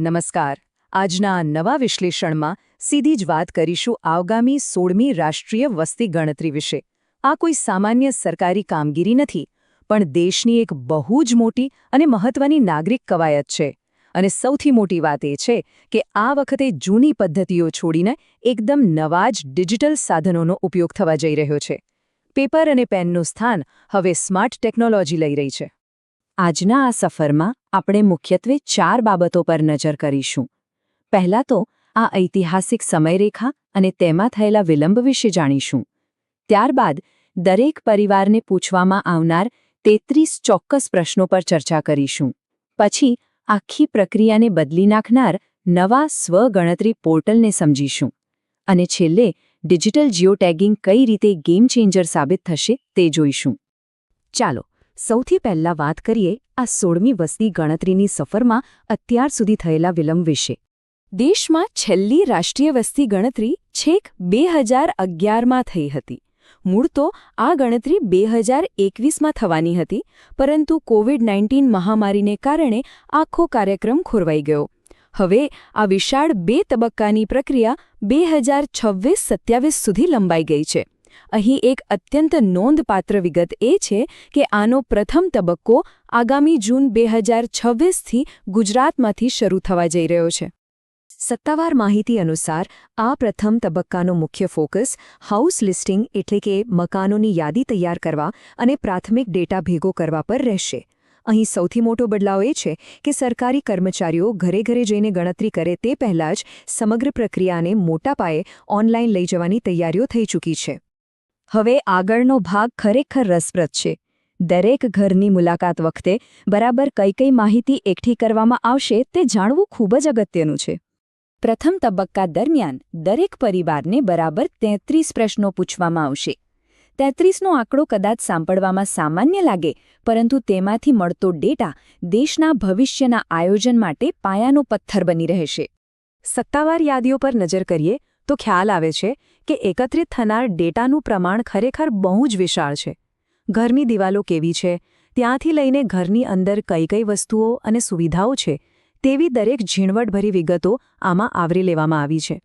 નમસ્કાર. આજના આ નવા વિશ્લેષણમાં સીધી જ વાત કરીશું આગામી 16મી રાષ્ટ્રીય વસ્તી ગણતરી વિશે. આ કોઈ સામાન્ય સરકારી કામગીરી નથી, પણ દેશની એક બહુ જ મોટી અને મહત્વની નાગરિક કવાયત છે. અને સૌથી મોટી વાત એ છે કે આ વખતે જૂની પદ્ધતિઓ છોડીને એકદમ નવા જ ડિજિટલ સાધનોનો ઉપયોગ થવા જઈ રહ્યો છે. પેપર અને પેનનું સ્થાન હવે સ્માર્ટ ટેકનોલોજી લઈ રહી છે. આજના આ સફરમાં આપણે મુખ્યત્વે 4 બાબતો પર નજર કરીશું. પહેલાં તો આ ઐતિહાસિક સમયરેખા અને તેમાં થયેલા વિલંબ વિશે જાણીશું. ત્યારબાદ દરેક પરિવારને પૂછવામાં આવનાર 33 ચોક્કસ પ્રશ્નો પર ચર્ચા કરીશું. પછી આખી પ્રક્રિયાને બદલી નાખનાર નવા સ્વગણતરી પોર્ટલને સમજીશું. અને છેલ્લે ડિજિટલ જીઓટેગિંગ કઈ રીતે ગેમ ચેન્જર સાબિત થશે તે જોઈશું. ચાલો સૌથી પહેલાં વાત કરીએ આ 16મી વસ્તી ગણતરીની સફરમાં અત્યાર સુધી થયેલા વિલંબ વિશે. દેશમાં છેલ્લી રાષ્ટ્રીય વસ્તી ગણતરી છેક 2011માં થઈ હતી. મૂળ તો આ ગણતરી 2021માં થવાની હતી, પરંતુ કોવિડ-19 મહામારીને કારણે આખો કાર્યક્રમ ખોરવાઈ ગયો. હવે આ વિશાળ 2 તબક્કાની પ્રક્રિયા 2026-27 સુધી લંબાઈ ગઈ છે. અહીં એક અત્યંત નોંધપાત્ર વિગત એ છે કે આનો પ્રથમ તબક્કો આગામી જૂન 2026થી ગુજરાતમાંથી શરૂ થવા જઈ રહ્યો છે. સત્તાવાર માહિતી અનુસાર આ પ્રથમ તબક્કાનો મુખ્ય ફોકસ હાઉસ લિસ્ટિંગ એટલે કે મકાનોની યાદી તૈયાર કરવા અને પ્રાથમિક ડેટા ભેગો કરવા પર રહેશે. અહીં સૌથી મોટો બદલાવ એ છે કે સરકારી કર્મચારીઓ ઘરે ઘરે જઈને ગણતરી કરે તે પહેલાં જ સમગ્ર પ્રક્રિયાને મોટા પાયે ઓનલાઈન લઈ જવાની તૈયારીઓ થઈ ચૂકી છે. હવે આગળનો ભાગ ખરેખર રસપ્રદ છે. દરેક ઘરની મુલાકાત વખતે બરાબર કઈ માહિતી એકઠી કરવામાં આવશે તે જાણવું ખૂબ જ અગત્યનું છે. પ્રથમ તબક્કા દરમિયાન દરેક પરિવારને બરાબર 33 પ્રશ્નો પૂછવામાં આવશે. 33નો આંકડો કદાચ સાંભળવામાં સામાન્ય લાગે, પરંતુ તેમાંથી મળતો ડેટા દેશના ભવિષ્યના આયોજન માટે પાયાનો પથ્થર બની રહેશે. સત્તાવાર યાદીઓ પર નજર કરીએ તો ખ્યાલ આવે છે કે એકત્રિત થનાર ડેટાનું પ્રમાણ ખરેખર બહુ જ વિશાળ છે. ઘરની દિવાલો કેવી છે, ત્યાંથી લઈને ઘરની અંદર કઈ વસ્તુઓ અને સુવિધાઓ છે, તેવી દરેક ઝીણવટભરી વિગતો આમાં આવરી લેવામાં આવી છે.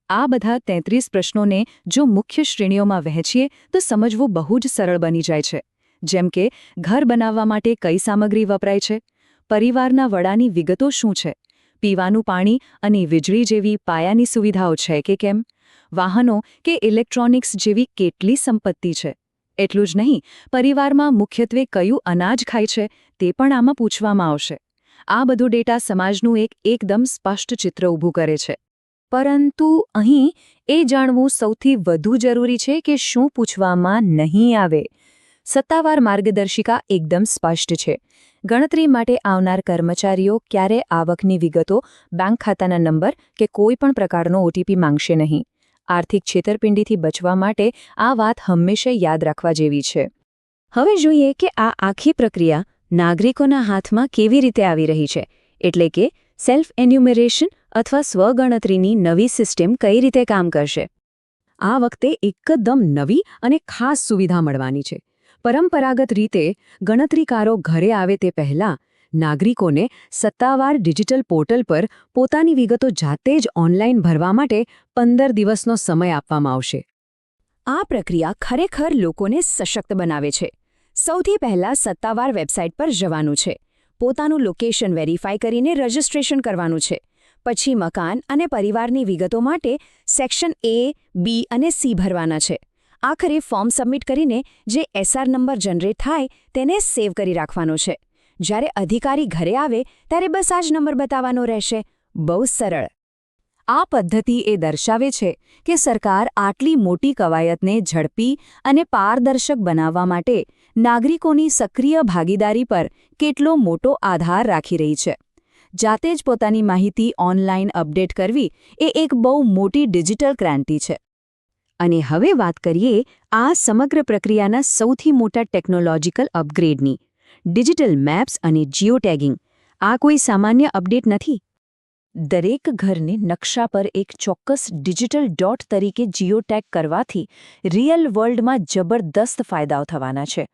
આ બધા 33 પ્રશ્નોને જો મુખ્ય શ્રેણીઓમાં વહેંચીએ તો સમજવું બહુ જ સરળ બની જાય છે. જેમ કે ઘર બનાવવા માટે કઈ સામગ્રી વપરાય છે, પરિવારના વડાની વિગતો શું છે, પીવાનું પાણી અને વીજળી જેવી પાયાની સુવિધાઓ છે કે કેમ, વાહનો કે ઇલેક્ટ્રોનિક્સ જેવી કેટલી સંપત્તિ છે. એટલું જ નહીં, પરિવારમાં મુખ્યત્વે કયું અનાજ ખાય છે તે પણ આમાં પૂછવામાં આવશે. આ બધું ડેટા સમાજનું એકદમ સ્પષ્ટ ચિત્ર ઊભું કરે છે. પરંતુ અહીં એ જાણવું સૌથી વધુ જરૂરી છે કે શું પૂછવામાં નહીં આવે. સત્તાવાર માર્ગદર્શિકા એકદમ સ્પષ્ટ છે. ગણતરી માટે આવનાર કર્મચારીઓ ક્યારે આવકની વિગતો, બેંક ખાતાના નંબર કે કોઈ પણ પ્રકારનો OTP માંગશે નહીં. આર્થિક છેતરપિંડીથી બચવા માટે આ વાત હંમેશા યાદ રાખવા જેવી છે. હવે જોઈએ કે આ આખી પ્રક્રિયા નાગરિકોના હાથમાં કેવી રીતે આવી રહી છે, એટલે કે સેલ્ફ એન્યુમરેશન અથવા સ્વગણતરીની નવી સિસ્ટમ કઈ રીતે કામ કરશે. આ વખતે એકદમ નવી અને ખાસ સુવિધા મળવાની છે. પરંપરાગત રીતે ગણતરીકારો ઘરે આવે તે પહેલાં નાગરિકોને સત્તાવાર ડિજિટલ પોર્ટલ પર પોતાની વિગતો જાતે જ ઓનલાઈન ભરવા માટે 15 દિવસનો સમય આપવામાં આવશે. આ પ્રક્રિયા ખરેખર લોકોને સશક્ત બનાવે છે. સૌથી પહેલાં સત્તાવાર વેબસાઇટ પર જવાનું છે, પોતાનું લોકેશન વેરીફાઈ કરીને રજિસ્ટ્રેશન કરવાનું છે. પછી મકાન અને પરિવારની વિગતો માટે સેક્શન A, B અને C ભરવાના છે. આખરે ફોર્મ સબમિટ કરીને જે SR નંબર જનરેટ થાય તેને સેવ કરી રાખવાનો છે. જ્યારે અધિકારી ઘરે આવે ત્યારે બસ આ જ નંબર બતાવવાનો રહેશે. બહુ સરળ. આ પદ્ધતિ એ દર્શાવે છે કે સરકાર આટલી મોટી કવાયતને ઝડપી અને પારદર્શક બનાવવા માટે નાગરિકોની સક્રિય ભાગીદારી પર કેટલો મોટો આધાર રાખી રહી છે. જાતે જ પોતાની માહિતી ઓનલાઈન અપડેટ કરવી એ એક બહુ મોટી ડિજિટલ ક્રાંતિ છે. અને હવે વાત કરીએ આ સમગ્ર પ્રક્રિયાના સૌથી મોટા ટેકનોલોજીકલ અપગ્રેડની. ડિજિટલ મેપ્સ અને જીઓટેગિંગ. આ કોઈ સામાન્ય અપડેટ નથી. દરેક ઘરને નકશા પર એક ચોક્કસ ડિજિટલ ડોટ તરીકે જીઓટેગ કરવાથી રિયલ વર્લ્ડમાં જબરદસ્ત ફાયદાઓ થવાના છે.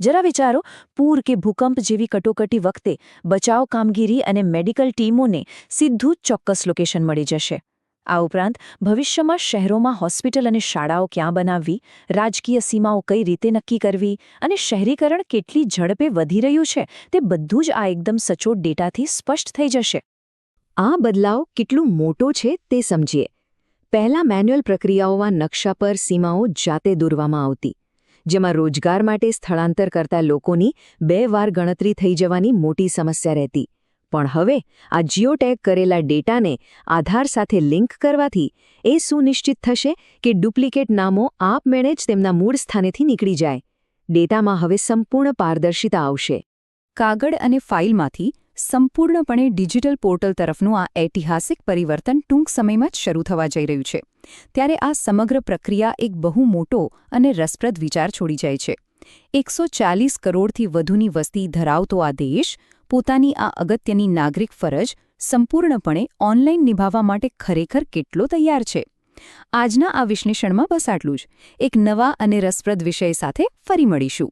જરા વિચારો, પૂર કે ભૂકંપ જેવી કટોકટી વખતે બચાવ કામગીરી અને મેડિકલ ટીમોને સીધું જ ચોક્કસ લોકેશન મળી જશે. આ ઉપરાંત ભવિષ્યમાં શહેરોમાં હોસ્પિટલ અને શાળાઓ ક્યાં બનાવવી, રાજકીય સીમાઓ કઈ રીતે નક્કી કરવી અને શહેરીકરણ કેટલી ઝડપે વધી રહ્યું છે તે બધું જ આ એકદમ સચોટ ડેટાથી સ્પષ્ટ થઈ જશે. આ બદલાવ કેટલું મોટો છે તે સમજીએ. પહેલા મેન્યુઅલ પ્રક્રિયાઓમાં નકશા પર સીમાઓ જાતે દોરવામાં આવતી, જેમાં રોજગાર માટે સ્થળાંતર કરતા લોકોની 2 વાર ગણતરી થઈ જવાની મોટી સમસ્યા રહેતી. પણ હવે આ જીઓટેગ કરેલા ડેટાને આધાર સાથે લિંક કરવાથી એ સુનિશ્ચિત થશે કે ડુપ્લિકેટ નામો આપમેળે જ તેમના મૂળ સ્થાનેથી નીકળી જાય. ડેટામાં હવે સંપૂર્ણ પારદર્શિતા આવશે. કાગળ અને ફાઇલમાંથી સંપૂર્ણપણે ડિજિટલ પોર્ટલ તરફનું આ ઐતિહાસિક પરિવર્તન ટૂંક સમયમાં જ શરૂ થવા જઈ રહ્યું છે. ત્યારે આ સમગ્ર પ્રક્રિયા એક બહુ મોટો અને રસપ્રદ વિચાર છોડી જાય છે. 140 કરોડથી વધુની વસ્તી ધરાવતો આ દેશ પોતાની આ અગત્યની નાગરિક ફરજ સંપૂર્ણપણે ઓનલાઈન નિભાવવા માટે ખરેખર કેટલો તૈયાર છે. આજના આ વિશ્લેષણમાં બસ આટલું જ. એક નવા અને રસપ્રદ વિષય સાથે ફરી મળીશું.